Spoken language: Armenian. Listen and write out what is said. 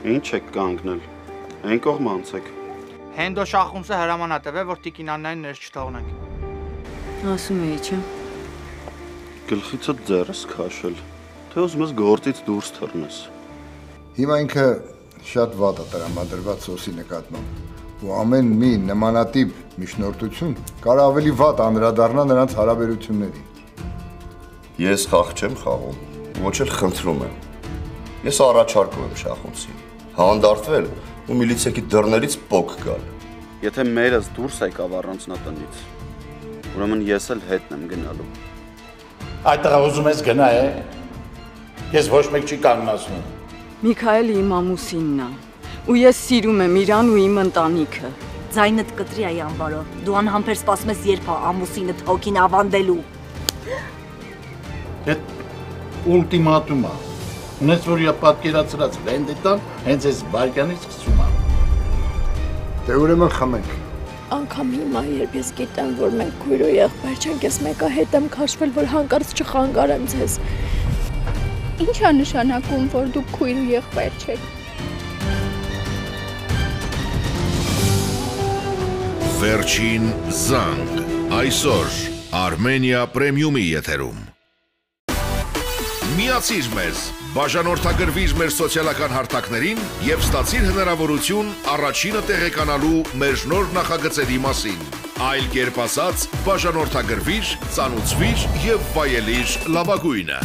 Ինչ եք կանգնել։ Այն կողմ անցեք։ Հենդո շախումսը հրամանատև է, որ տիկինաններին ներս չթողնենք։ Ասում էի, չէ՞։ Գլխիցդ ձեռս քաշել, թե ուզում ես գործից դուրս թռնես։ Հիմա ինքը շատ վատ է տրամադրված սոսի նկատմամբ։ Ու ամեն մի նմանատիպ միջնորդություն կարող ավելի վատ անդրադառնա նրանց հարաբերություններին։ Ես խաղ չեմ խաղում, ոչ էլ խնդրում եմ։ Ես առաջարկում եմ շախումսին հանդարտվել ու միլիցիայի դռներից պոկ գալ։ Եթե մերս դուրս եկավ առանց նա տնից, ուրեմն ես էլ հետն եմ գնալու։ Այդտեղ ուզում ես գնա, է։ Ես ոչ մեկ չի կանգնացնում։ Միքայելը իմ ամուսինն է, ու ես սիրում եմ իրան ու իմ ընտանիքը։ Ձայնդ կտրի այ անվարո, դու անհամբեր սպասում ես երբ է ամուսինդ հոգին ավանդելու։ Այդ ուլտիմատում է։ Ունես որ իա պատկերացրած վենդետան հենց այս վարքյանից սկսում է։ Դե ուրեմն խմենք։ Անկամ հիմա, երբ ես գիտեմ, որ մենք քույր ու եղբայր չենք, ես մեկը հետ եմ քաշվել, որ հանկարծ չխանգարեմ ձեզ։ Ինչ է նշանակում, որ դուք քույր ու եղբայր չեք։ Վերջին զանգ, այսօր Armenia Premium-ի եթերում։ Միացիր մեզ, բաժանորդագրվիր մեր սոցիալական հարթակներին և ստացիր հնարավորություն առաջինը տեղեկանալու մեր նոր նախագծերի մասին։ Այլ կերպ ասած, բաժանորդագրվիր, ծանուցվիր և վայելիր լավագույնը։